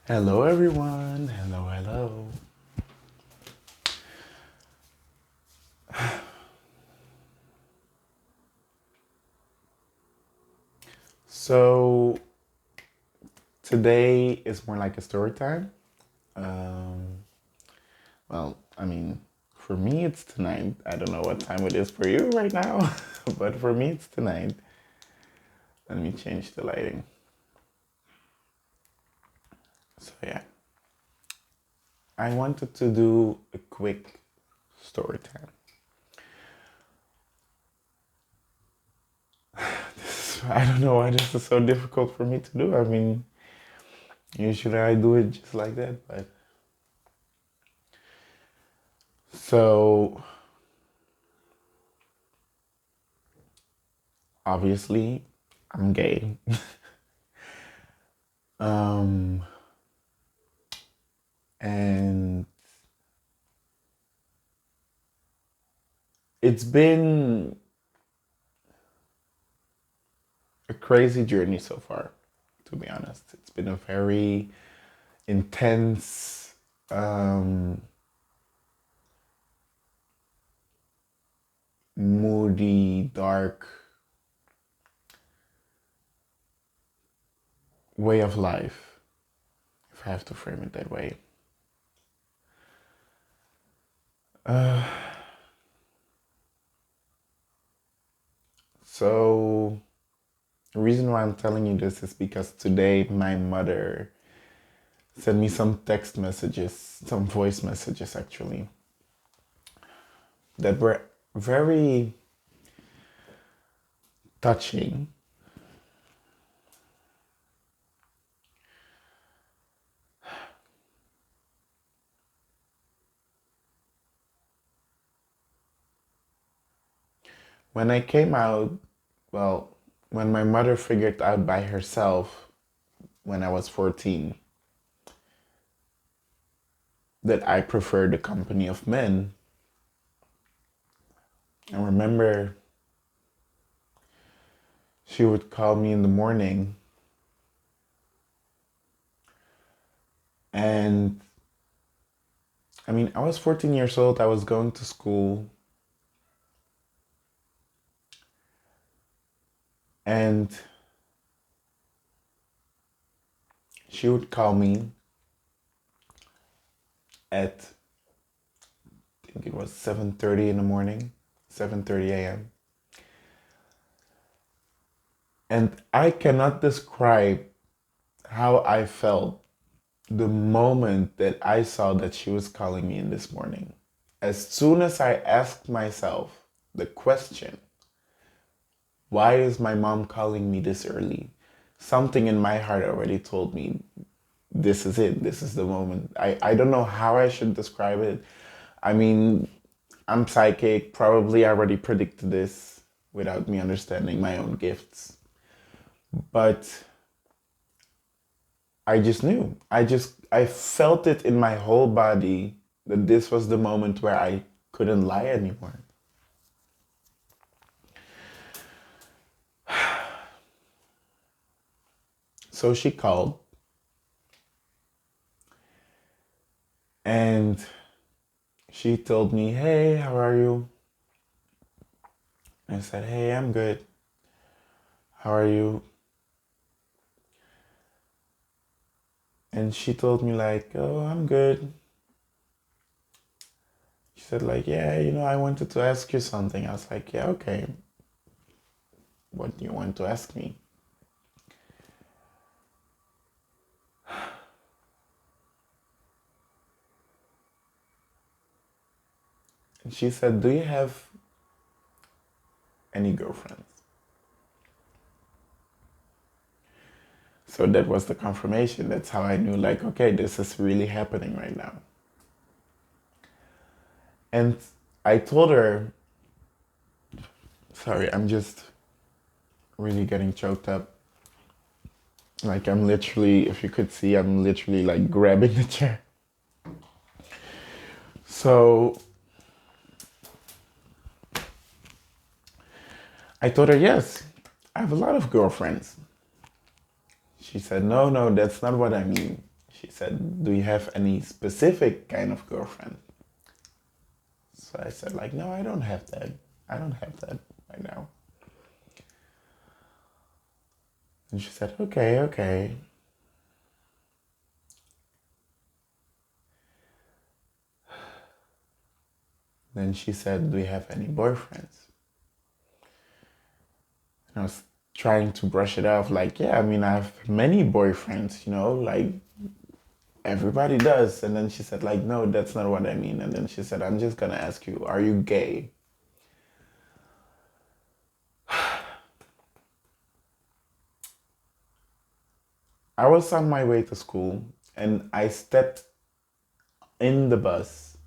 Hello, everyone. Hello, hello. So, today is more like a story time. Um, for me, it's tonight. I don't know what time it is for you right now, but for me, it's tonight. Let me change the lighting. So, yeah, I wanted to do a quick story time. I don't know why this is so difficult for me to do. Usually I do it just like that, but so obviously I'm gay. um, and it's been a crazy journey so far, to be honest. It's been a very intense, moody, dark way of life, if I have to frame it that way. Uh, so, the reason why I'm telling you this is because today my mother sent me some text messages, some voice messages actually, that were very touching. When I came out, well, when my mother figured out by herself when I was 14 that I prefer the company of men, I remember she would call me in the morning and I was 14 years old, I was going to school, and she would call me at, I think it was 7:30 in the morning, 7:30 a.m. And I cannot describe how I felt the moment that I saw that she was calling me in this morning. As soon as I asked myself the question, why is my mom calling me this early? Something in my heart already told me this is it. This is the moment. I don't know how I should describe it. I mean, I'm psychic. Probably I already predicted this without me understanding my own gifts. But I just knew. I felt it in my whole body that this was the moment where I couldn't lie anymore. So she called and she told me, "Hey, how are you?" I said, "Hey, I'm good. How are you?" And she told me like, "Oh, I'm good." She said like, "Yeah, I wanted to ask you something." I was like, "Yeah, okay. What do you want to ask me?" And she said, "Do you have any girlfriends?" So that was the confirmation. That's how I knew like, okay, this is really happening right now. And I told her, sorry, I'm just really getting choked up. Like I'm literally, if you could see, I'm literally like grabbing the chair. So I told her, yes, I have a lot of girlfriends. She said, no, that's not what I mean. She said, do you have any specific kind of girlfriend? So I said, like, no, I don't have that. I don't have that right now. And she said, okay, okay. Then she said, do you have any boyfriends? And I was trying to brush it off, like, yeah, I mean, I have many boyfriends, like everybody does. And then she said, like, no, that's not what I mean. And then she said, I'm just gonna ask you, are you gay? I was on my way to school and I stepped in the bus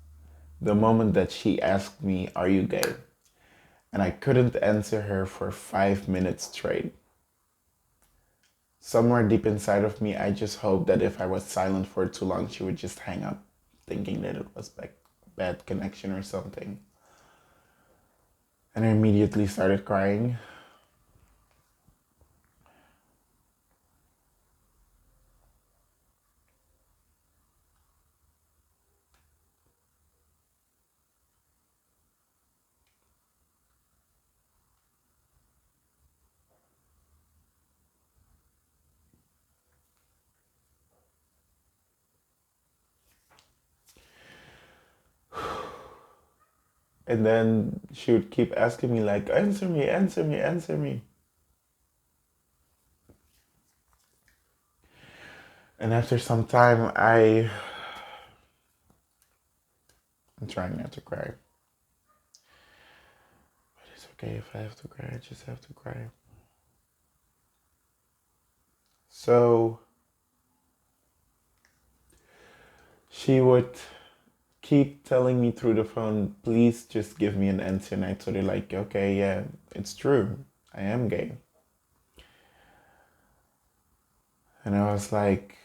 the moment that she asked me, are you gay? And I couldn't answer her for 5 minutes straight. Somewhere deep inside of me, I just hoped that if I was silent for too long, she would just hang up, thinking that it was bad connection or something. And I immediately started crying. And then she would keep asking me, like, answer me, answer me, answer me. And after some time, I'm trying not to cry. But it's okay if I have to cry, I just have to cry. So she would keep telling me through the phone, please just give me an answer. And I told her, like, okay, yeah, it's true. I am gay. And I was like,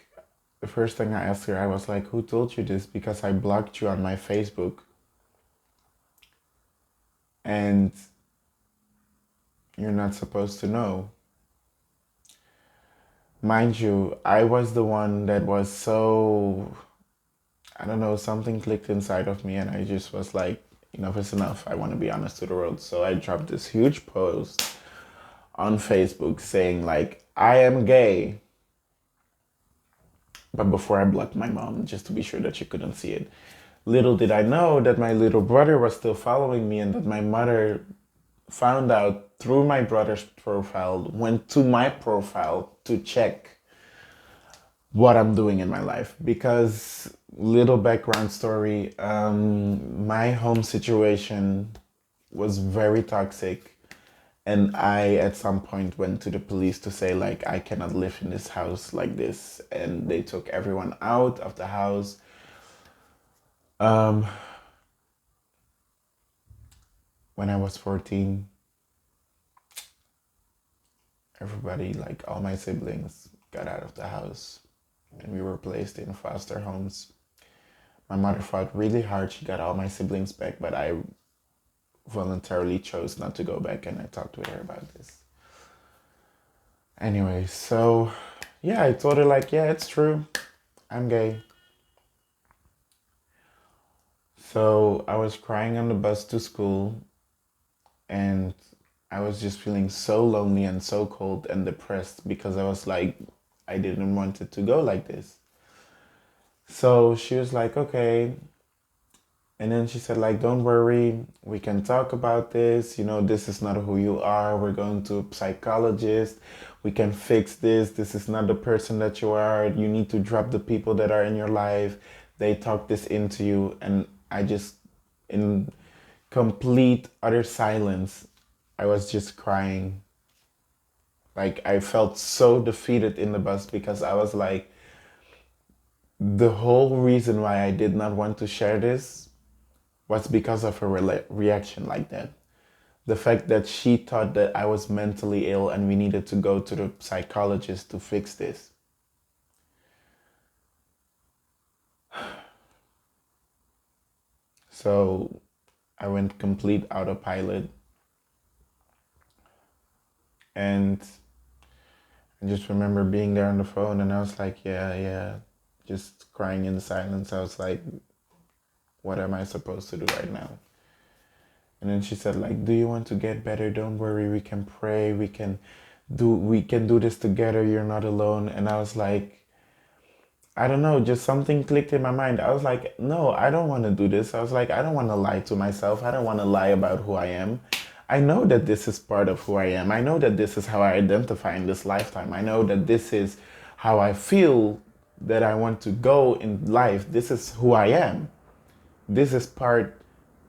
the first thing I asked her, I was like, who told you this? Because I blocked you on my Facebook. And you're not supposed to know. Mind you, I was the one that was so, I don't know, something clicked inside of me and I just was like, enough is enough. I want to be honest to the world. So I dropped this huge post on Facebook saying, like, I am gay. But before I blocked my mom, just to be sure that she couldn't see it. Little did I know that my little brother was still following me and that my mother found out through my brother's profile, went to my profile to check what I'm doing in my life. Because, little background story, my home situation was very toxic. And I, at some point, went to the police to say, like, I cannot live in this house like this. And they took everyone out of the house. Um, when I was 14, everybody, like all my siblings, got out of the house. And we were placed in foster homes. My mother fought really hard. She got all my siblings back, but I voluntarily chose not to go back, and I talked with her about this. Anyway, so yeah, I told her, like, yeah, it's true. I'm gay. So I was crying on the bus to school, and I was just feeling so lonely and so cold and depressed because I was like, I didn't want it to go like this. So she was like, okay. And then she said, like, don't worry, we can talk about this. This is not who you are. We're going to a psychologist. We can fix this. This is not the person that you are. You need to drop the people that are in your life. They talk this into you. And I just, in complete utter silence, I was just crying. Like, I felt so defeated in the bus because I was like, the whole reason why I did not want to share this was because of her reaction like that. The fact that she thought that I was mentally ill and we needed to go to the psychologist to fix this. So I went complete autopilot. And I just remember being there on the phone and I was like, yeah, just crying in silence. I was like, what am I supposed to do right now? And then she said, like, do you want to get better? Don't worry, we can pray, we can do this together, you're not alone. And I was like, I don't know, just something clicked in my mind. I was like, no, I don't want to do this. I was like, I don't want to lie to myself. I don't want to lie about who I am. I know that this is part of who I am. I know that this is how I identify in this lifetime. I know that this is how I feel that I want to go in life. This is who I am. This is part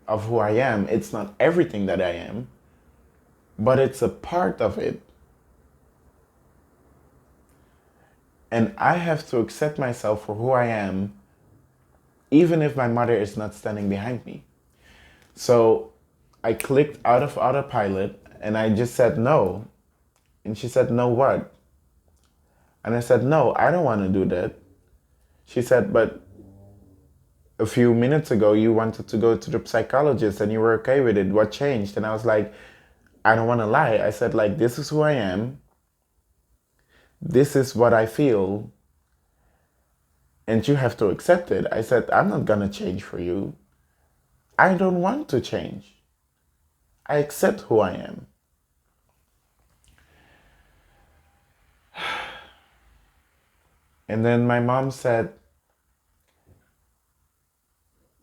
of who I am. It's not everything that I am, but it's a part of it. And I have to accept myself for who I am, even if my mother is not standing behind me. So I clicked out of autopilot and I just said no. And she said, no, what? And I said, no, I don't want to do that. She said, but a few minutes ago you wanted to go to the psychologist and you were okay with it. What changed? And I was like, I don't want to lie. I said, like, this is who I am. This is what I feel. And you have to accept it. I said, I'm not going to change for you. I don't want to change. I accept who I am. And then my mom said,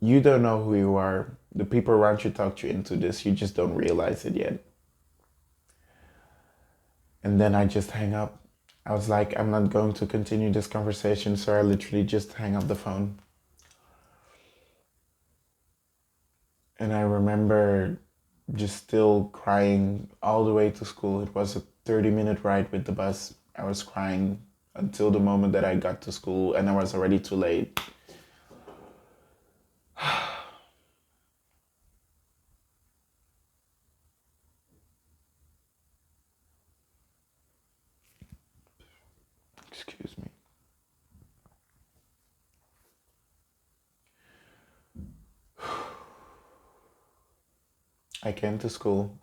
you don't know who you are. The people around you talked you into this. You just don't realize it yet. And then I just hang up. I was like, I'm not going to continue this conversation. So I literally just hang up the phone. And I remember just still crying all the way to school. It was a 30-minute ride with the bus. I was crying until the moment that I got to school, and I was already too late. Excuse me. I came to school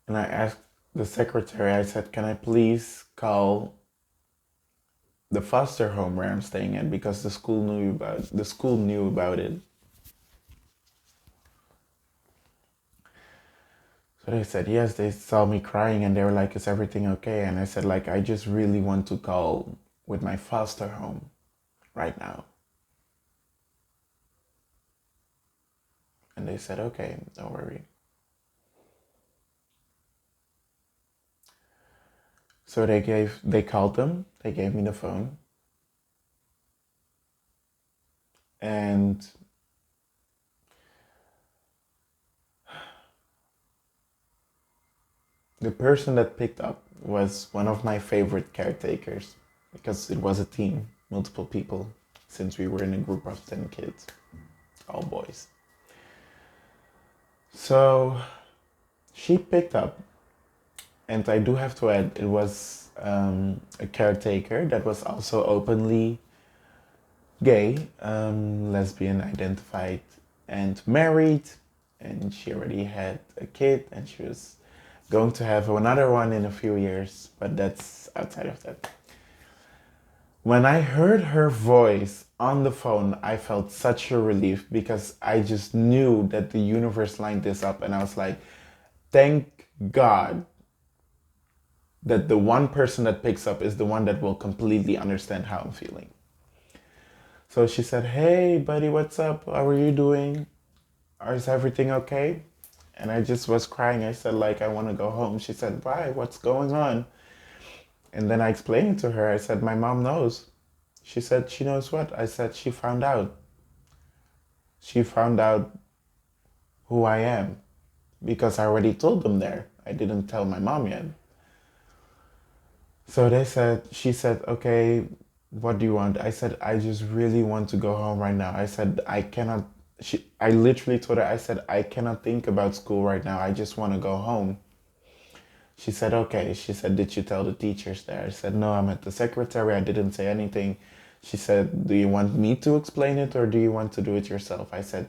and I asked the secretary, I said, can I please call the foster home where I'm staying at, because the school knew about it. So they said yes. They saw me crying and they were like, is everything okay? And I said, like, I just really want to call with my foster home right now. And they said, okay, don't worry. So they called them, they gave me the phone. And the person that picked up was one of my favorite caretakers, because it was a team, multiple people, since we were in a group of 10 kids, all boys. So she picked up, and I do have to add, it was a caretaker that was also openly gay, lesbian identified, and married, and she already had a kid, and she was going to have another one in a few years, but that's outside of that. When I heard her voice on the phone, I felt such a relief, because I just knew that the universe lined this up, and I was like, thank God that the one person that picks up is the one that will completely understand how I'm feeling. So she said, hey buddy, what's up? How are you doing? Is everything okay? And I just was crying. I said, like, I want to go home. She said, why? What's going on? And then I explained it to her. I said, my mom knows. She said, she knows what? I said, she found out. She found out who I am, because I already told them there. I didn't tell my mom yet. So she said, okay, what do you want? I said, I just really want to go home right now. I said, I cannot. I literally told her, I said, I cannot think about school right now. I just want to go home. She said, okay. She said, did you tell the teachers there? I said, no, I'm at the secretary. I didn't say anything. She said, do you want me to explain it, or do you want to do it yourself? I said,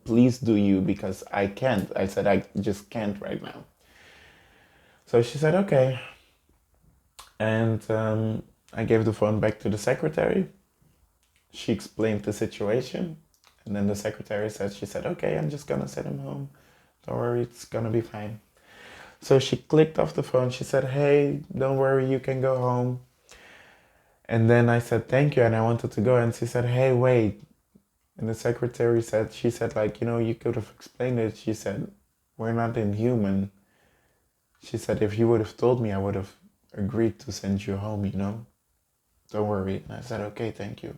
please do you, because I can't. I said, I just can't right now. So she said, okay. And I gave the phone back to the secretary. She explained the situation. And then the secretary said, she said, okay, I'm just gonna send him home. Don't worry, it's gonna be fine. So she clicked off the phone. She said, hey, don't worry, you can go home. And then I said, thank you. And I wanted to go. And she said, hey, wait. And the secretary said, she said, like, you could have explained it. She said, we're not inhuman. She said, if you would have told me, I would have agreed to send you home. Don't worry. And I said, okay, thank you.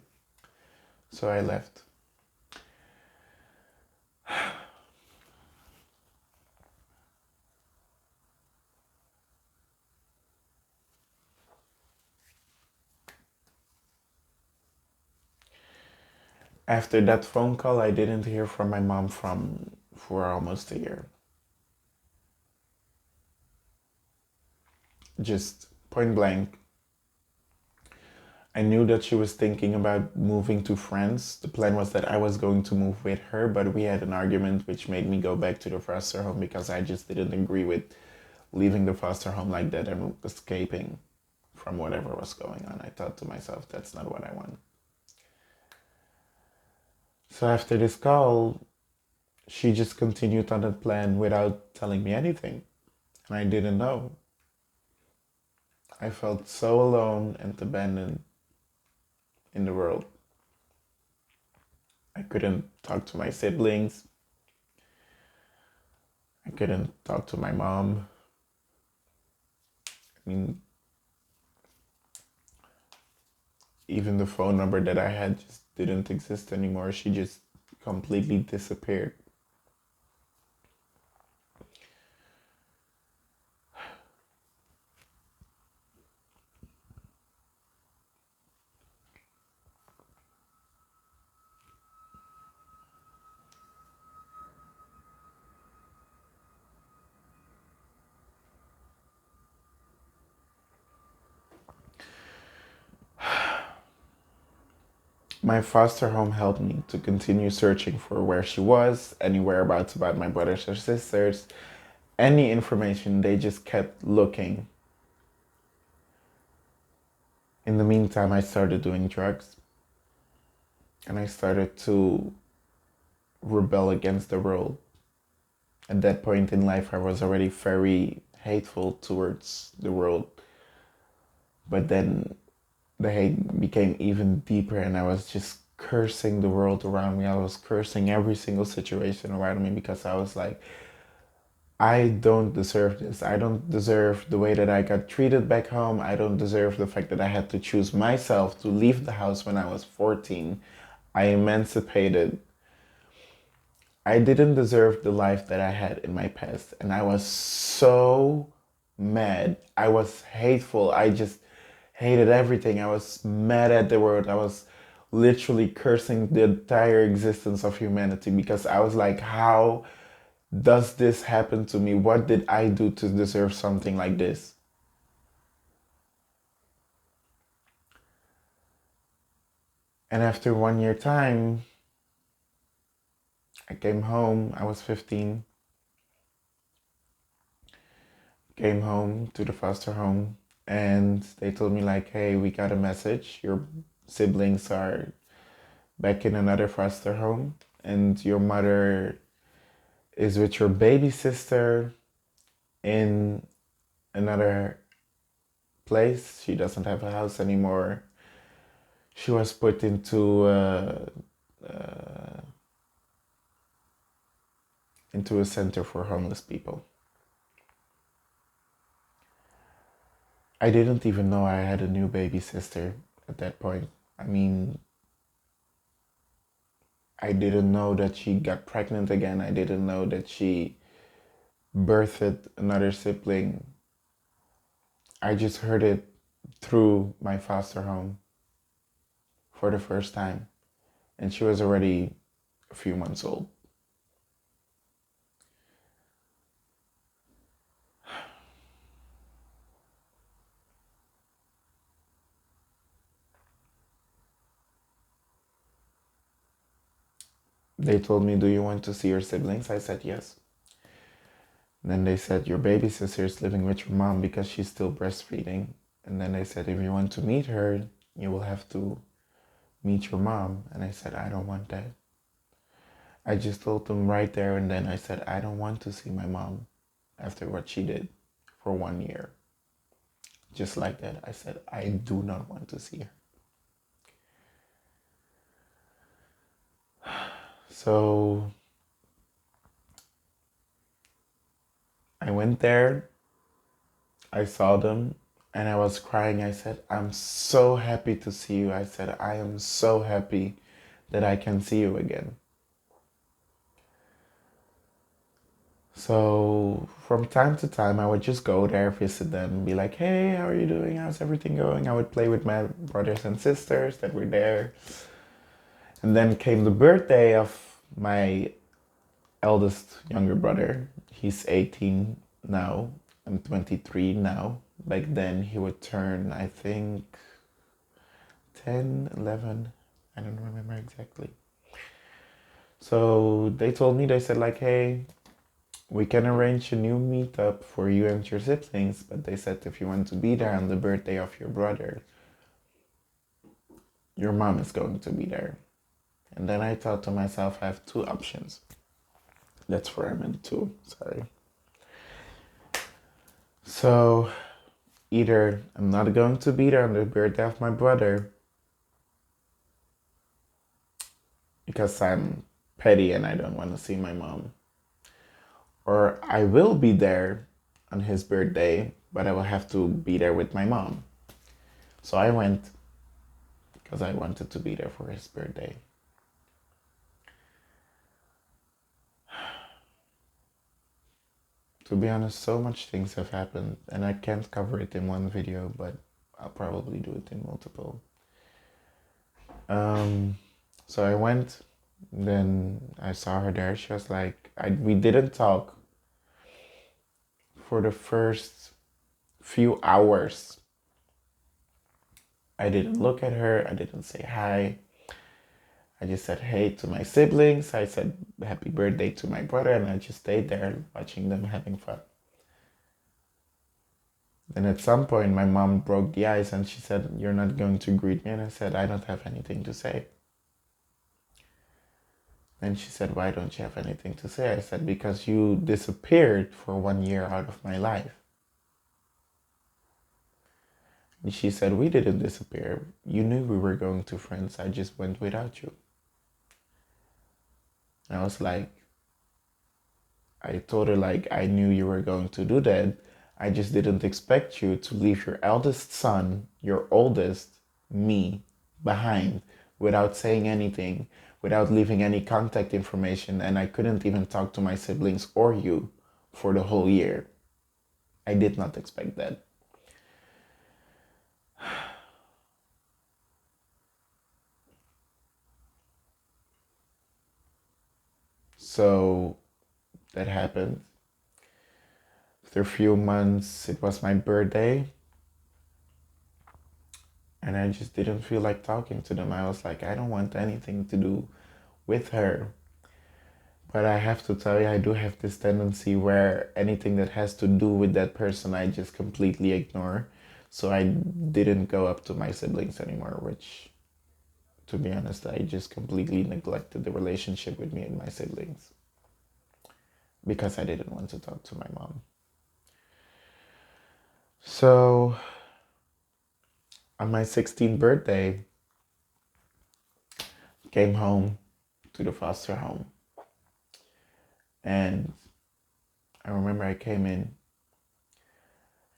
So I left. After that phone call, I didn't hear from my mom for almost a year. Just point blank. I knew that she was thinking about moving to France. The plan was that I was going to move with her, but we had an argument which made me go back to the foster home because I just didn't agree with leaving the foster home like that and escaping from whatever was going on. I thought to myself, that's not what I want. So after this call, she just continued on that plan without telling me anything. And I didn't know. I felt so alone and abandoned in the world. I couldn't talk to my siblings. I couldn't talk to my mom. I mean, even the phone number that I had just didn't exist anymore. She just completely disappeared. My foster home helped me to continue searching for where she was, any whereabouts about my brothers or sisters, any information. They just kept looking. In the meantime, I started doing drugs and I started to rebel against the world. At that point in life, I was already very hateful towards the world. But then the hate became even deeper, and I was just cursing the world around me. I was cursing every single situation around me because I was like, I don't deserve this. I don't deserve the way that I got treated back home. I don't deserve the fact that I had to choose myself to leave the house when I was 14. I emancipated. I didn't deserve the life that I had in my past. And I was so mad. I was hateful. I just hated everything. I was mad at the world. I was literally cursing the entire existence of humanity because I was like, how does this happen to me? What did I do to deserve something like this? And after 1 year time, I came home. I was 15. Came home to the foster home and they told me like, hey, we got a message. Your siblings are back in another foster home and your mother is with your baby sister in another place. She doesn't have a house anymore. She was put into a center for homeless people. I didn't even know I had a new baby sister at that point. I mean, I didn't know that she got pregnant again. I didn't know that she birthed another sibling. I just heard it through my foster home for the first time. And she was already a few months old. They told me, do you want to see your siblings? I said yes. And then they said, your baby sister is living with your mom because she's still breastfeeding. And then they said, if you want to meet her, you will have to meet your mom. And I said, I don't want that. I just told them right there and then, I said, I don't want to see my mom after what she did for 1 year. Just like that, I said, I do not want to see her. So I went there, I saw them, and I was crying. I said, I'm so happy to see you. I said, I am so happy that I can see you again. So from time to time, I would just go there, visit them, be like, hey, how are you doing? How's everything going? I would play with my brothers and sisters that were there. And then came the birthday of my eldest younger brother. He's 18 now. I'm 23 now. Back then, he would turn, I think, 10, 11. I don't remember exactly. So they told me, they said like, hey, we can arrange a new meetup for you and your siblings, but they said if you want to be there on the birthday of your brother, your mom is going to be there. And then I thought to myself, I have two options. That's where I'm in two, sorry. So either I'm not going to be there on the birthday of my brother because I'm petty and I don't want to see my mom, or I will be there on his birthday, but I will have to be there with my mom. So I went because I wanted to be there for his birthday. To be honest, so much things have happened and I can't cover it in one video, but I'll probably do it in multiple. So I went, then I saw her there. She was like, we didn't talk for the first few hours. I didn't look at her. I didn't say hi. I just said hey to my siblings. I said happy birthday to my brother, and I just stayed there watching them having fun. Then at some point, my mom broke the ice and she said, you're not going to greet me? And I said, I don't have anything to say. And she said, why don't you have anything to say? I said, because you disappeared for 1 year out of my life. And she said, we didn't disappear. You knew we were going to France. I just went without you. And I was like, I told her like, I knew you were going to do that. I just didn't expect you to leave your eldest son, your oldest, me, behind without saying anything, without leaving any contact information, and I couldn't even talk to my siblings or you for the whole year. I did not expect that. So that happened. After a few months, it was my birthday. And I just didn't feel like talking to them. I was like, I don't want anything to do with her. But I have to tell you, I do have this tendency where anything that has to do with that person, I just completely ignore. So I didn't go up to my siblings anymore, which, to be honest, I just completely neglected the relationship with me and my siblings because I didn't want to talk to my mom. So on my 16th birthday, came home to the foster home. And I remember I came in and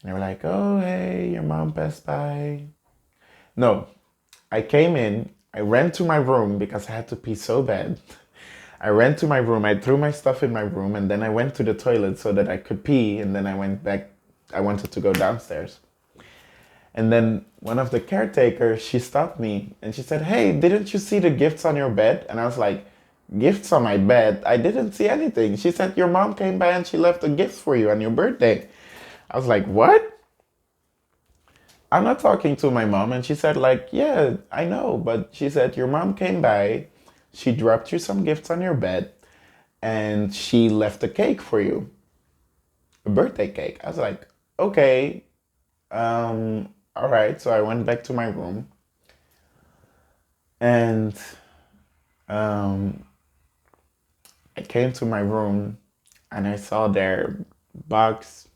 they were like, oh, hey, your mom passed by. No, I came in, I ran to my room because I had to pee so bad. I ran to my room, I threw my stuff in my room, and then I went to the toilet so that I could pee, and then I went back. I wanted to go downstairs. And then one of the caretakers, she stopped me and she said, hey, didn't you see the gifts on your bed? And I was like, gifts on my bed? I didn't see anything. She said, your mom came by and she left a gift for you on your birthday. I was like, what? I'm not talking to my mom. And she said like, yeah, I know. But she said, your mom came by, she dropped you some gifts on your bed, and she left a cake for you, a birthday cake. I was like, okay, all right. So I went back to my room and um, I came to my room and I saw their box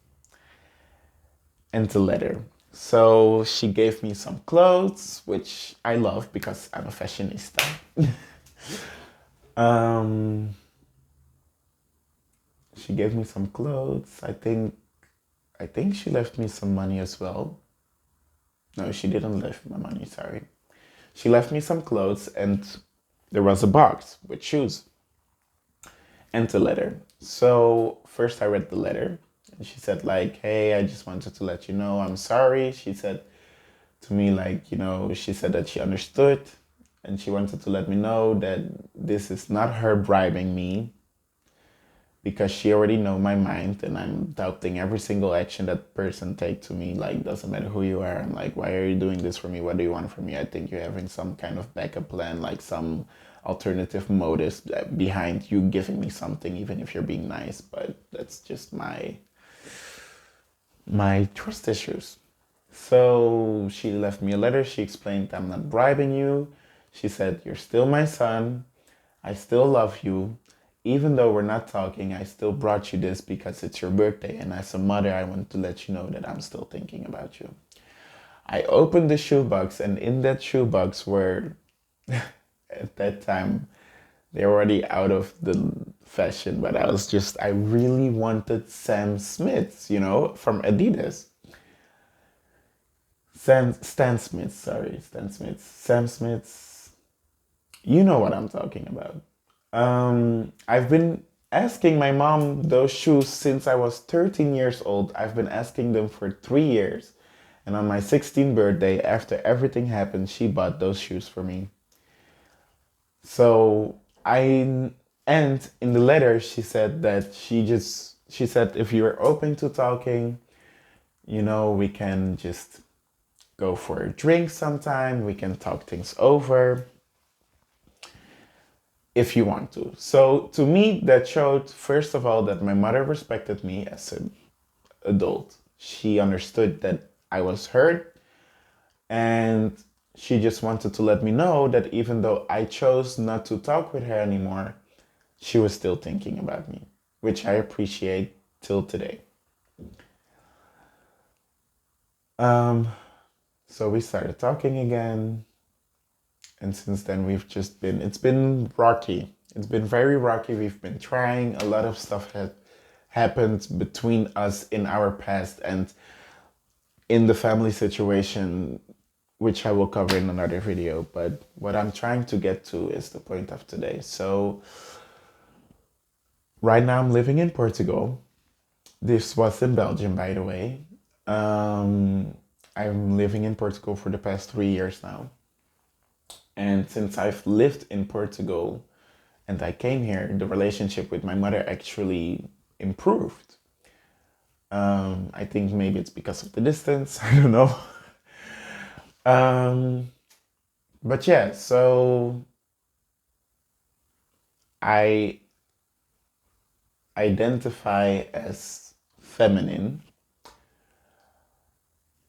and the letter. So she gave me some clothes, which I love because I'm a fashionista. um, she gave me some clothes. I think she left me some money as well. No, she didn't leave my money, sorry. She left me some clothes and there was a box with shoes and a letter. So first I read the letter and she said like, "Hey, I just wanted to let you know I'm sorry." She said to me like, she said that she understood and she wanted to let me know that this is not her bribing me because she already know my mind and I'm doubting every single action that person take to me. Like, doesn't matter who you are. I'm like, why are you doing this for me? What do you want from me? I think you're having some kind of backup plan, like some alternative motives behind you giving me something, even if you're being nice. But that's just my trust issues. So she left me a letter. She explained, "I'm not bribing you." She said, "You're still my son. I still love you. Even though we're not talking, I still brought you this because it's your birthday. And as a mother, I want to let you know that I'm still thinking about you." I opened the shoebox, and in that shoebox were, at that time, they're already out of the fashion, but I really wanted Sam Smiths, from Adidas. Stan Smith, sorry, Stan Smith. Sam Smith's, you know what I'm talking about. I've been asking my mom those shoes since I was 13 years old. I've been asking them for 3 years. And on my 16th birthday, after everything happened, she bought those shoes for me. So and in the letter, she said that she said, if you're open to talking, we can just go for a drink sometime. We can talk things over if you want to. So to me, that showed, first of all, that my mother respected me as an adult. She understood that I was hurt and she just wanted to let me know that even though I chose not to talk with her anymore, she was still thinking about me, which I appreciate till today. So we started talking again. And since then, it's been rocky. It's been very rocky. We've been trying. A lot of stuff has happened between us in our past and in the family situation, which I will cover in another video. But what I'm trying to get to is the point of today. So right now I'm living in Portugal. This was in Belgium, by the way. I'm living in Portugal for the past 3 years now. And since I've lived in Portugal and I came here, the relationship with my mother actually improved. I think maybe it's because of the distance. I don't know. But yeah, so I identify as feminine.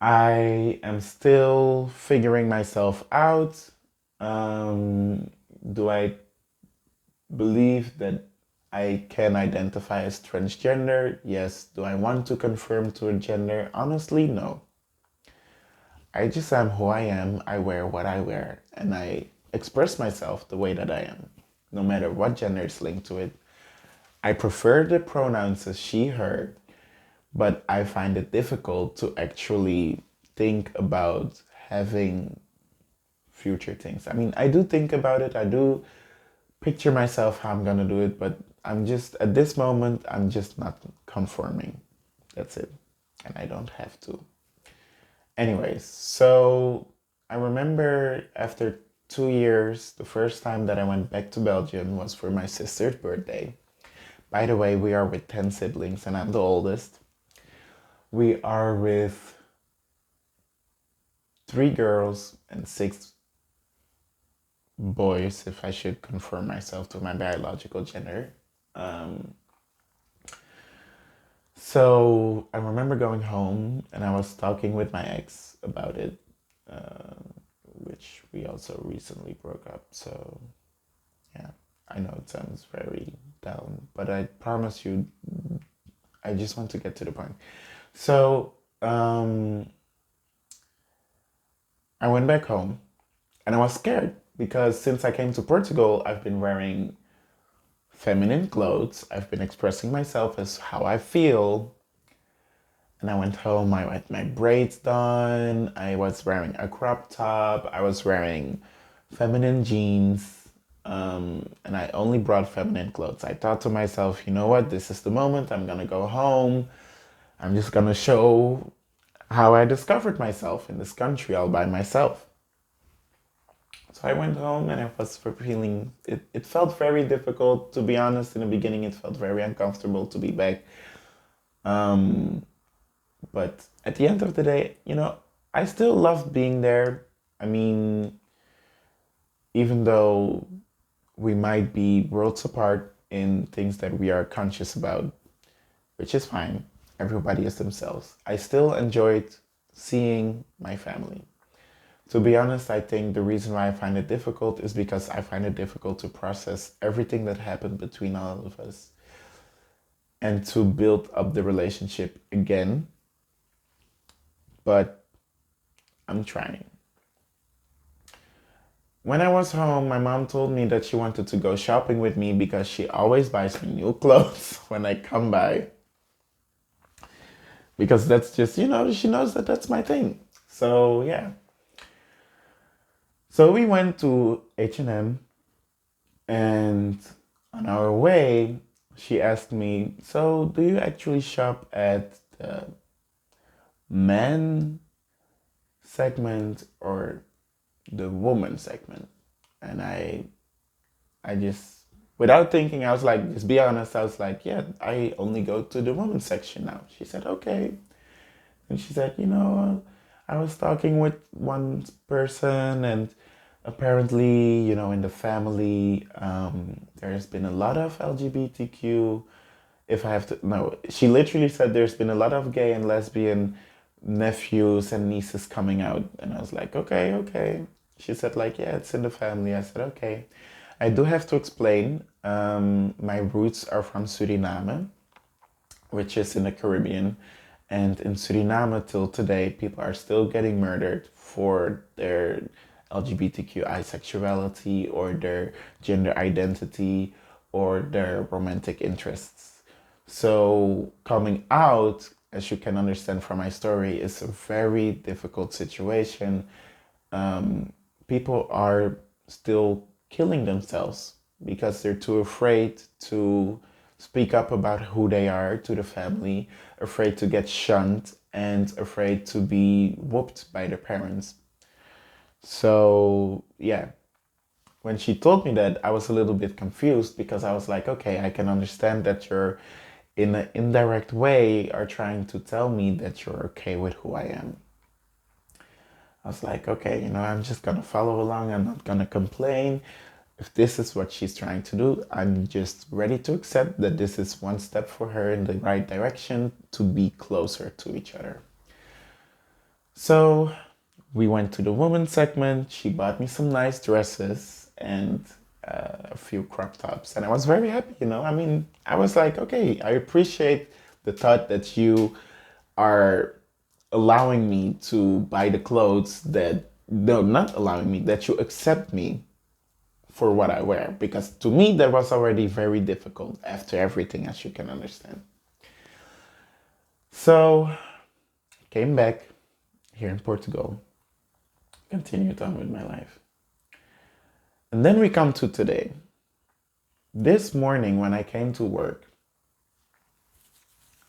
I am still figuring myself out. Do I believe that I can identify as transgender? Yes. Do I want to confirm to a gender? Honestly, no. I just am who I am. I wear what I wear, and I express myself the way that I am, no matter what gender is linked to it. I prefer the pronouns as she, her, but I find it difficult to actually think about having future things. I mean, I do think about it. I do picture myself how I'm gonna do it, but I'm just, at this moment, I'm just not conforming. That's it. And I don't have to. Anyways, so I remember after 2 years, the first time that I went back to Belgium was for my sister's birthday. By the way, we are with 10 siblings and I'm the oldest. We are with 3 girls and 6 boys, if I should confirm myself to my biological gender. So I remember going home and I was talking with my ex about it, uh, which we also recently broke up. So yeah, I know it sounds very down, but I promise you, I just want to get to the point. So I went back home and I was scared because since I came to Portugal, I've been wearing feminine clothes. I've been expressing myself as how I feel. And I went home, I had my braids done, I was wearing a crop top, I was wearing feminine jeans, and I only brought feminine clothes. I thought to myself, you know what, this is the moment, I'm gonna go home, I'm just gonna show how I discovered myself in this country all by myself. So I went home and I was feeling, it felt very difficult, to be honest. In the beginning, it felt very uncomfortable to be back. Um, But at the end of the day, I still loved being there. I mean, even though we might be worlds apart in things that we are conscious about, which is fine, everybody is themselves. I still enjoyed seeing my family. To be honest, I think the reason why I find it difficult is because I find it difficult to process everything that happened between all of us and to build up the relationship again. But I'm trying. When I was home, my mom told me that she wanted to go shopping with me because she always buys me new clothes when I come by. Because that's just, she knows that that's my thing. So, yeah. So we went to H&M and on our way, she asked me, "So, do you actually shop at the men segment or the woman segment?" And I just, without thinking, I was like, just be honest, I was like, yeah, I only go to the women's section now. She said, okay. And she said, I was talking with one person and apparently, in the family, there's been a lot of LGBTQ. If I have to, no, she literally said there's been a lot of gay and lesbian nephews and nieces coming out. And I was like, okay, okay. She said, like, yeah, it's in the family. I said, okay. I do have to explain. My roots are from Suriname, which is in the Caribbean. And in Suriname, till today, people are still getting murdered for their LGBTQI sexuality or their gender identity or their romantic interests. So, coming out, as you can understand from my story, is a very difficult situation. People are still killing themselves because they're too afraid to speak up about who they are to the family, afraid to get shunned, and afraid to be whooped by their parents. So, yeah, when she told me that, I was a little bit confused because I was like, okay, I can understand that you're in an indirect way are trying to tell me that you're okay with who I am. I was like, okay, I'm just gonna follow along. I'm not gonna complain. If this is what she's trying to do, I'm just ready to accept that this is one step for her in the right direction to be closer to each other. So we went to the women's segment. She bought me some nice dresses and a few crop tops, and I was very happy. I mean, I was like, okay, I appreciate the thought that you are allowing me to buy the clothes that, no, not allowing me, that you accept me for what I wear. Because to me, that was already very difficult after everything, as you can understand. So, came back here in Portugal, continued on with my life. And then we come to today. This morning, when I came to work,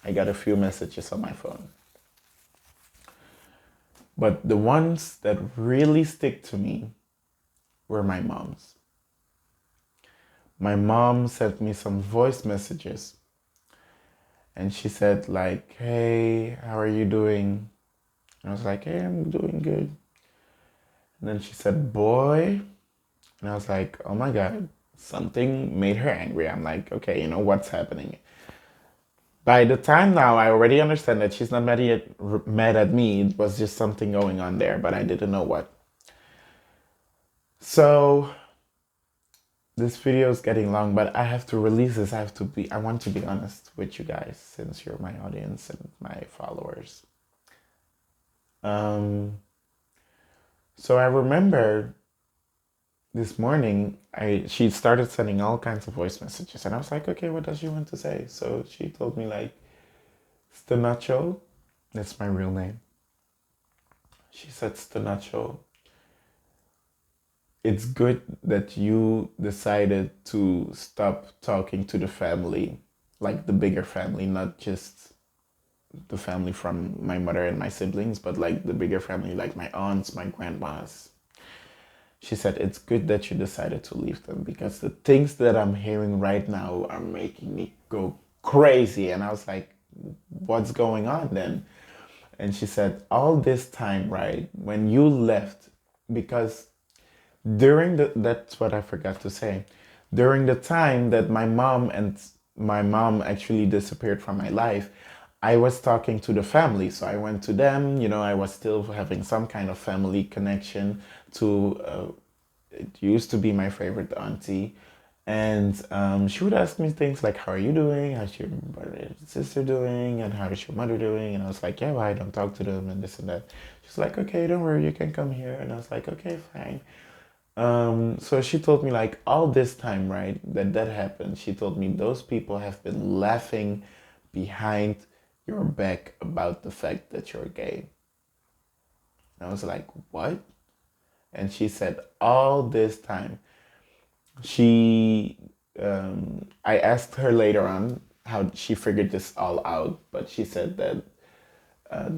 I got a few messages on my phone. But the ones that really stick to me were my mom's. My mom sent me some voice messages and she said like, "Hey, how are you doing?" And I was like, "Hey, I'm doing good." And then she said, "Boy," and I was like, "Oh my God," something made her angry. I'm like, okay, what's happening? By the time now, I already understand that she's not mad at me. It was just something going on there, but I didn't know what. So this video is getting long, but I have to release this. I want to be honest with you guys since you're my audience and my followers. Um, so I remember this morning, she started sending all kinds of voice messages, and I was like, okay, what does she want to say? So she told me like, Stanacho, that's my real name. She said, Stanacho, it's good that you decided to stop talking to the family, like the bigger family, not just the family from my mother and my siblings, but like the bigger family, like my aunts, my grandmas. She said, it's good that you decided to leave them because the things that I'm hearing right now are making me go crazy. And I was like, what's going on then? And she said, all this time, right, when you left, because that's what I forgot to say. During the time that my mom actually disappeared from my life, I was talking to the family. So I went to them, I was still having some kind of family connection to, it used to be my favorite auntie. And she would ask me things like, how are you doing? How's your brother and sister doing? And how's your mother doing? And I was like, yeah, well, I don't talk to them and this and that. She's like, okay, don't worry, you can come here. And I was like, okay, fine. So she told me like all this time, right, that happened. She told me those people have been laughing behind your back about the fact that you're gay. And I was like, what? And she said all this time. She, I asked her later on how she figured this all out, but she said that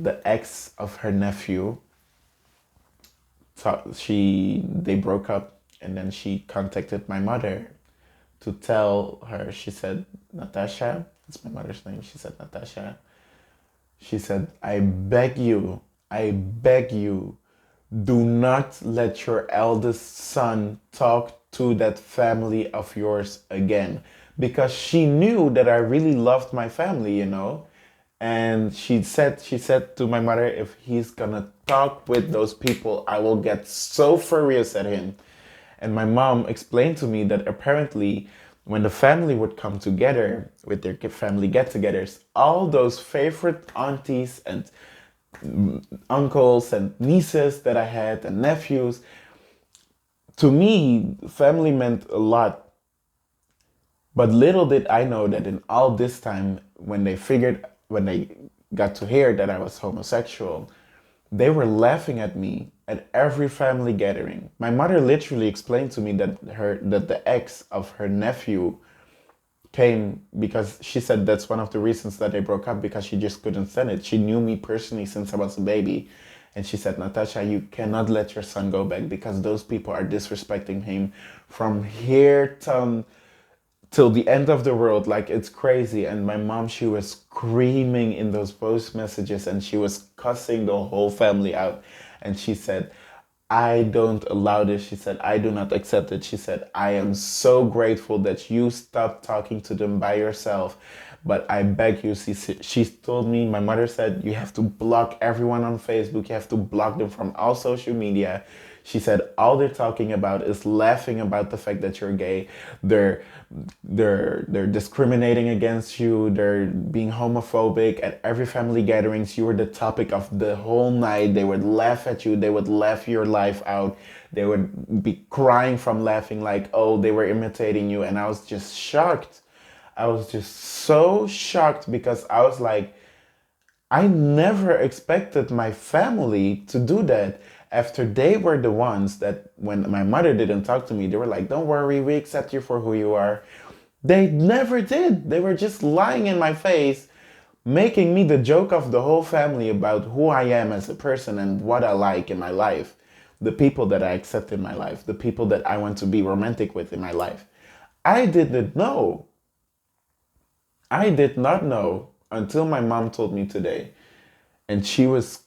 the ex of her nephew they broke up, and then she contacted my mother to tell her. She said, Natasha, that's my mother's name. She said, Natasha, she said, I beg you, do not let your eldest son talk to that family of yours again. Because she knew that I really loved my family. And she said to my mother, if he's gonna talk with those people, I will get so furious at him. And my mom explained to me that apparently when the family would come together with their family get-togethers, all those favorite aunties and uncles and nieces that I had and nephews, to me, family meant a lot. But little did I know that in all this time, when they got to hear that I was homosexual, they were laughing at me at every family gathering. My mother literally explained to me that the ex of her nephew came because she said that's one of the reasons that they broke up, because she just couldn't stand it. She knew me personally since I was a baby. And she said, Natasha, you cannot let your son go back because those people are disrespecting him from here till the end of the world. Like, it's crazy. And my mom, she was screaming in those voice messages and she was cussing the whole family out. And she said, I don't allow this. She said, I do not accept it. She said, I am so grateful that you stopped talking to them by yourself. But I beg you, she told me, my mother said, you have to block everyone on Facebook. You have to block them from all social media. She said, all they're talking about is laughing about the fact that you're gay. They're they're discriminating against you. They're being homophobic at every family gatherings. You were the topic of the whole night. They would laugh at you. They would laugh your life out. They would be crying from laughing, like, oh, they were imitating you. And I was just shocked. I was just so shocked because I was like, I never expected my family to do that. After they were the ones that, when my mother didn't talk to me, they were like, don't worry, we accept you for who you are. They never did. They were just lying in my face, making me the joke of the whole family about who I am as a person and what I like in my life. The people that I accept in my life, the people that I want to be romantic with in my life. I didn't know. I did not know until my mom told me today. And she was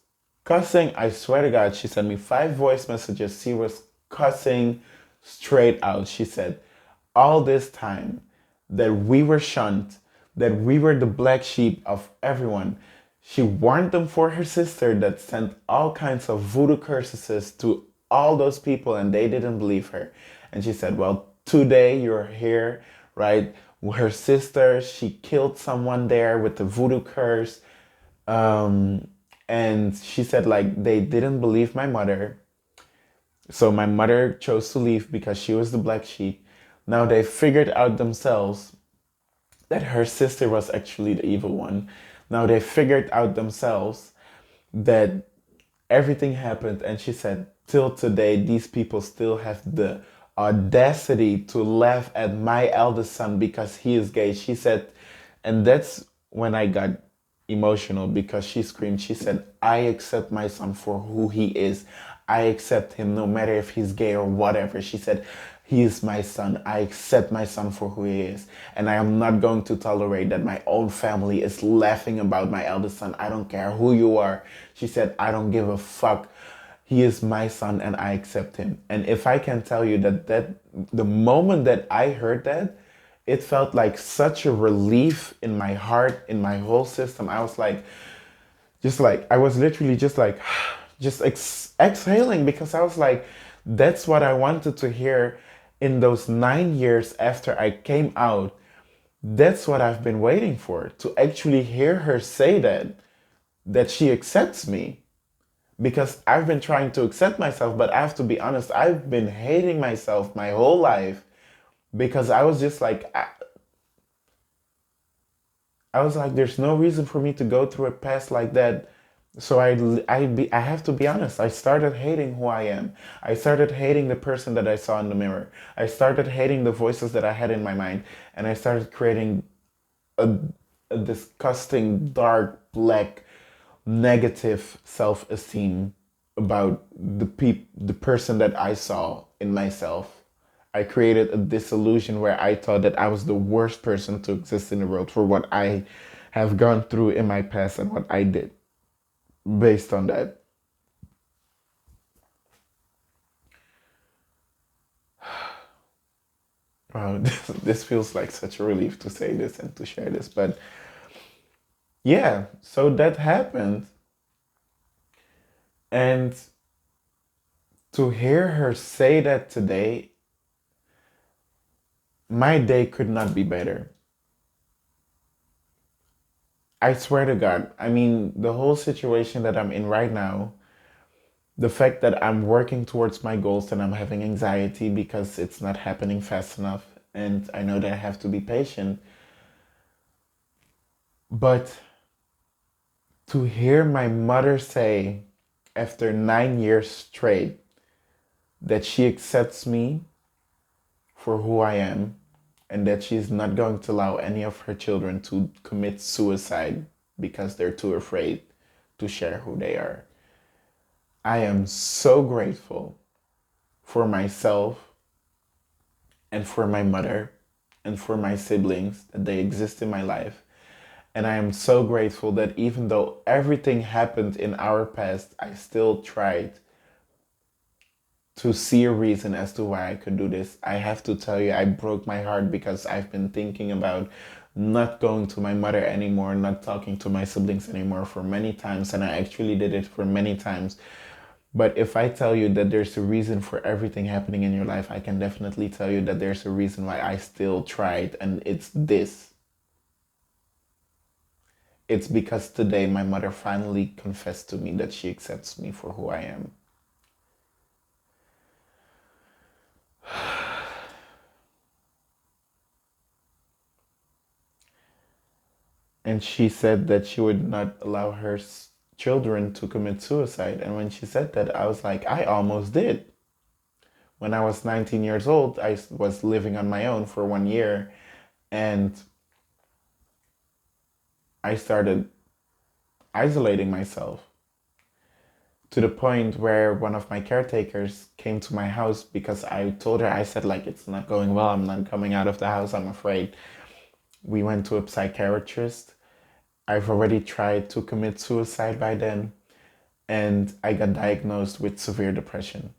cussing. I swear to God, she sent me 5 voice messages. She was cussing straight out. She said, all this time that we were shunned, that we were the black sheep of everyone. She warned them for her sister that sent all kinds of voodoo curses to all those people and they didn't believe her. And she said, well, today you're here, right? Her sister, she killed someone there with the voodoo curse. Um, and she said, like, they didn't believe my mother. So my mother chose to leave because she was the black sheep. Now they figured out themselves that her sister was actually the evil one. Now they figured out themselves that everything happened, and she said, till today, these people still have the audacity to laugh at my eldest son because he is gay. She said, and that's when I got emotional because she screamed, she said, I accept my son for who he is. I accept him no matter if he's gay or whatever. She said, he is my son. I accept my son for who he is. And I am not going to tolerate that my own family is laughing about my eldest son. I don't care who you are. She said, I don't give a fuck. He is my son and I accept him. And if I can tell you that the moment that I heard that, it felt like such a relief in my heart, in my whole system. I was like, just like, I was literally just like, just exhaling because I was like, that's what I wanted to hear in those 9 years after I came out. That's what I've been waiting for, to actually hear her say that she accepts me. Because I've been trying to accept myself, but I have to be honest, I've been hating myself my whole life because I was just like, I was like, there's no reason for me to go through a past like that. So I have to be honest. I started hating who I am. I started hating the person that I saw in the mirror. I started hating the voices that I had in my mind, and I started creating a, a disgusting, dark, black, negative self-esteem about the person that I saw in myself. I created a disillusion where I thought that I was the worst person to exist in the world for what I have gone through in my past and what I did based on that. Wow, this feels like such a relief to say this and to share this. But yeah, so that happened. And to hear her say that today, my day could not be better. I swear to God. I mean, the whole situation that I'm in right now, the fact that I'm working towards my goals and I'm having anxiety because it's not happening fast enough. And I know that I have to be patient. But to hear my mother say after 9 years straight that she accepts me for who I am and that she's not going to allow any of her children to commit suicide because they're too afraid to share who they are. I am so grateful for myself and for my mother and for my siblings that they exist in my life. And I am so grateful that even though everything happened in our past, I still tried to see a reason as to why I could do this. I have to tell you, I broke my heart because I've been thinking about not going to my mother anymore, not talking to my siblings anymore for many times, and I actually did it for many times. But if I tell you that there's a reason for everything happening in your life, I can definitely tell you that there's a reason why I still tried, and it's this. It's because today my mother finally confessed to me that she accepts me for who I am. And she said that she would not allow her children to commit suicide. And when she said that, I was like, I almost did. When I was 19 years old, I was living on my own for 1 year, and I started isolating myself to the point where one of my caretakers came to my house because I told her, I said, like, it's not going well. I'm not coming out of the house. I'm afraid. We went to a psychiatrist. I've already tried to commit suicide by then, and I got diagnosed with severe depression.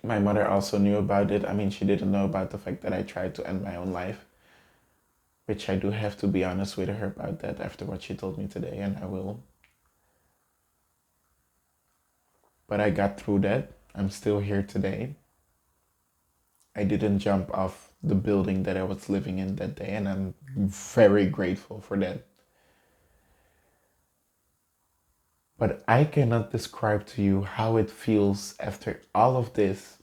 My mother also knew about it. I mean, she didn't know about the fact that I tried to end my own life. which I do have to be honest with her about that after what she told me today, and I will. But I got through that. I'm still here today. I didn't jump off the building that I was living in that day, and I'm very grateful for that. But I cannot describe to you how it feels after all of this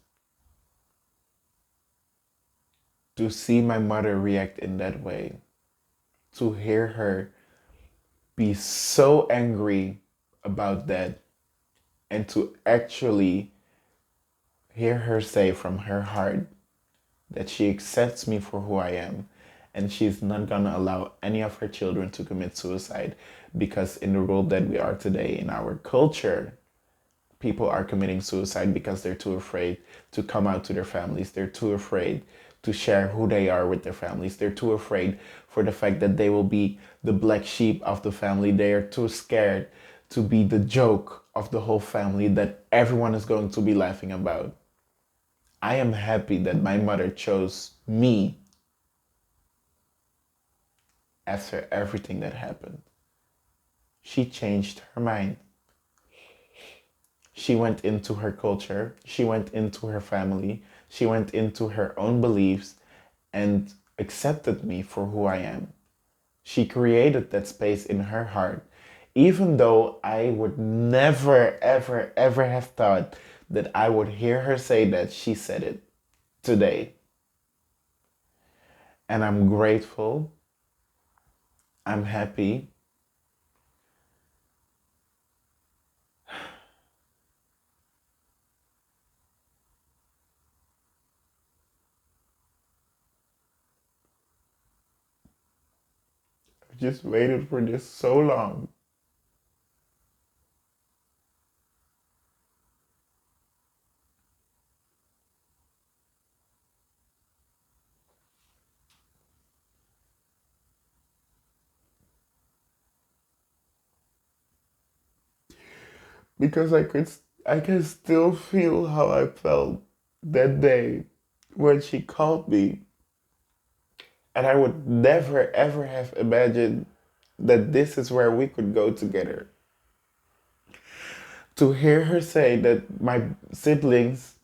to see my mother react in that way, to hear her be so angry about that, and to actually hear her say from her heart that she accepts me for who I am and she's not gonna allow any of her children to commit suicide, because in the world that we are today, in our culture, people are committing suicide because they're too afraid to come out to their families. They're too afraid to share who they are with their families. They're too afraid for the fact that they will be the black sheep of the family. They are too scared to be the joke of the whole family that everyone is going to be laughing about. I am happy that my mother chose me after everything that happened. She changed her mind. She went into her culture, she went into her family, she went into her own beliefs and accepted me for who I am. She created that space in her heart, even though I would never, ever, ever have thought that I would hear her say that. She said it today. And I'm grateful. I'm happy. I just waited for this so long. Because I can still feel how I felt that day when she called me, and I would never ever have imagined that this is where we could go together. To hear her say that my siblings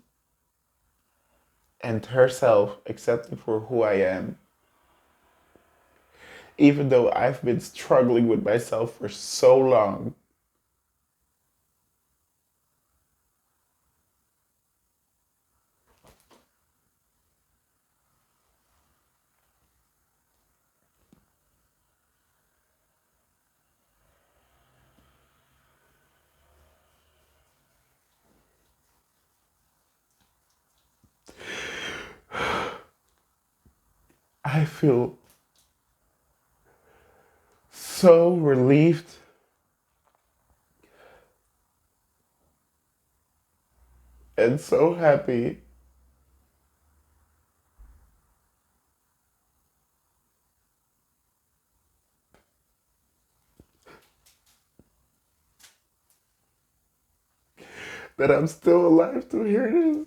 and herself accept me for who I am, even though I've been struggling with myself for so long. I feel so relieved and so happy that I'm still alive to hear this.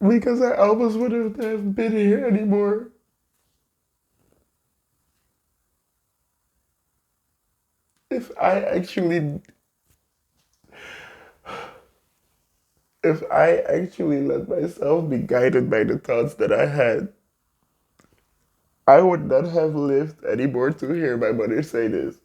Because I almost wouldn't have been here anymore if I actually let myself be guided by the thoughts that I had. I would not have lived anymore to hear my mother say this.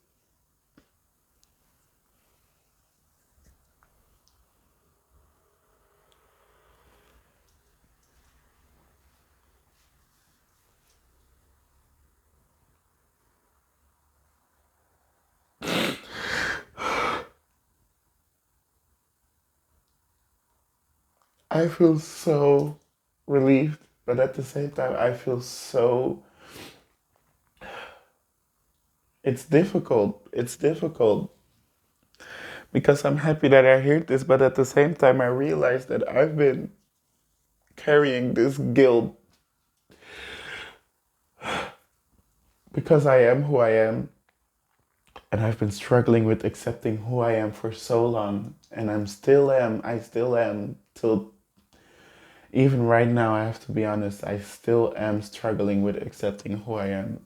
I feel so relieved, but at the same time, I feel so. It's difficult. It's difficult because I'm happy that I heard this, but at the same time, I realize that I've been carrying this guilt because I am who I am, and I've been struggling with accepting who I am for so long, and I still am till even right now. I have to be honest, I still am struggling with accepting who I am.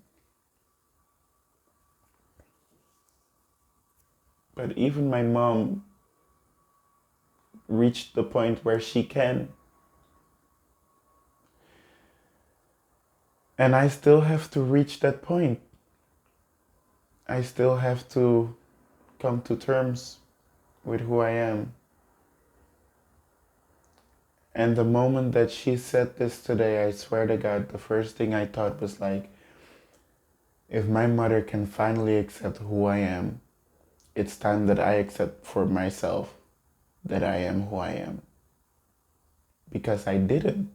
But even my mom reached the point where she can, and I still have to reach that point. I still have to come to terms with who I am. And the moment that she said this today, I swear to God, the first thing I thought was like, if my mother can finally accept who I am, it's time that I accept for myself that I am who I am. Because I didn't.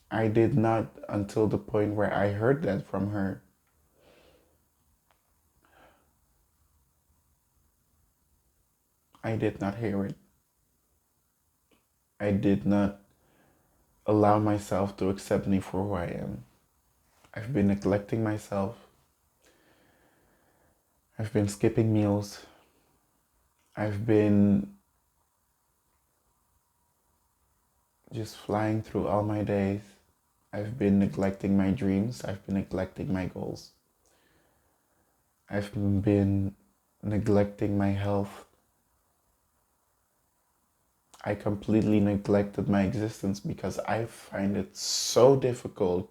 I did not until the point where I heard that from her. I did not hear it. I did not allow myself to accept me for who I am. I've been neglecting myself. I've been skipping meals. I've been just flying through all my days. I've been neglecting my dreams. I've been neglecting my goals. I've been neglecting my health. I completely neglected my existence because I find it so difficult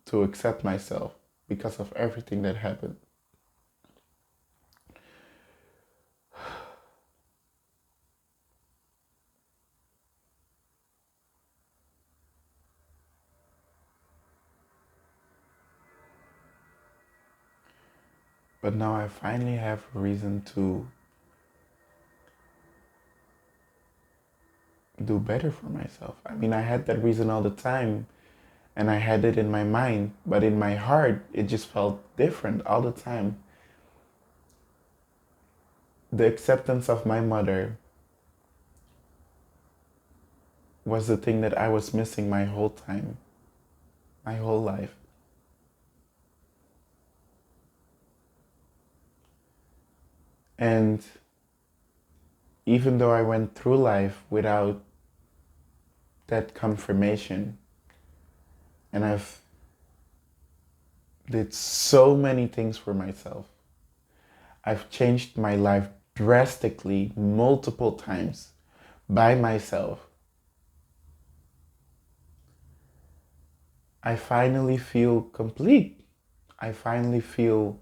to accept myself because of everything that happened. But now I finally have a reason to do better for myself. I mean, I had that reason all the time and I had it in my mind, but in my heart, it just felt different all the time. The acceptance of my mother was the thing that I was missing my whole time, my whole life. And even though I went through life without that confirmation, and I've did so many things for myself, I've changed my life drastically multiple times by myself. I finally feel complete. I finally feel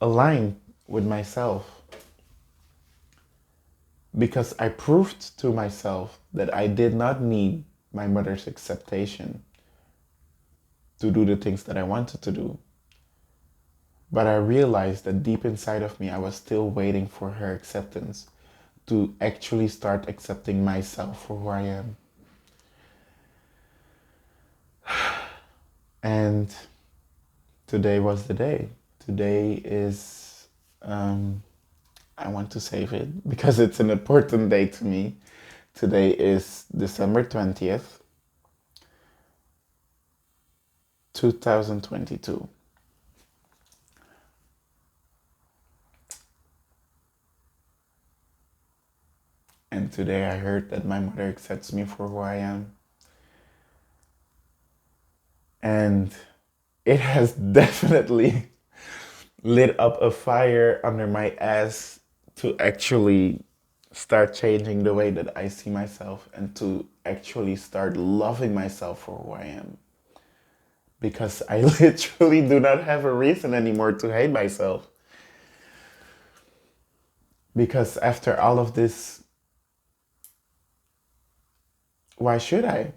aligned with myself because I proved to myself that I did not need my mother's acceptation to do the things that I wanted to do. But I realized that deep inside of me, I was still waiting for her acceptance to actually start accepting myself for who I am. And today was the day. Today is, I want to save it because it's an important day to me. Today is December 20th, 2022. And today I heard that my mother accepts me for who I am. And it has definitely lit up a fire under my ass to actually start changing the way that I see myself and to actually start loving myself for who I am. Because I literally do not have a reason anymore to hate myself. Because after all of this, why should I?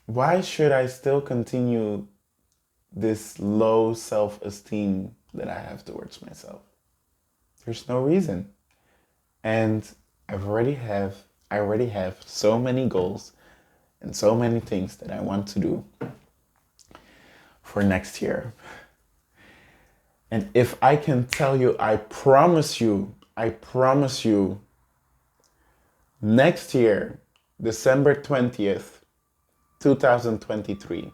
Why should I still continue this low self-esteem that I have towards myself? There's no reason. And I already have so many goals and so many things that I want to do for next year. And if I can tell you, I promise you, next year, December 20th, 2023,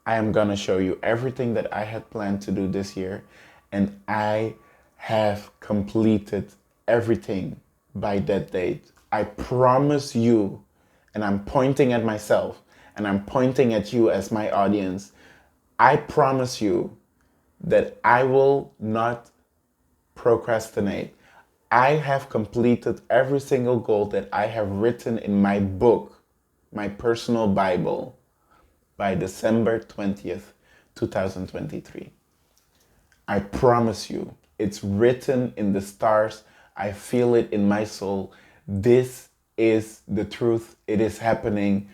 I am going to show you everything that I had planned to do this year, and I have completed everything by that date. I promise you, and I'm pointing at myself, and I'm pointing at you as my audience. I promise you that I will not procrastinate. I have completed every single goal that I have written in my book, my personal Bible, by December 20th, 2023. I promise you, it's written in the stars. I feel it in my soul. This is the truth. It is happening.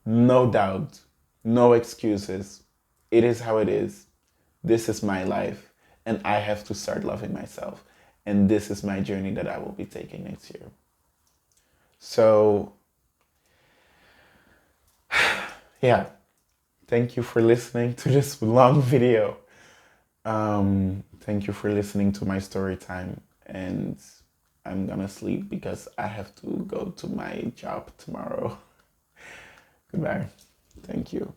No doubt, no excuses. It is how it is. This is my life, and I have to start loving myself. And this is my journey that I will be taking next year. So, yeah, thank you for listening to this long video. Thank you for listening to my story time. And I'm gonna sleep because I have to go to my job tomorrow. Goodbye. Thank you.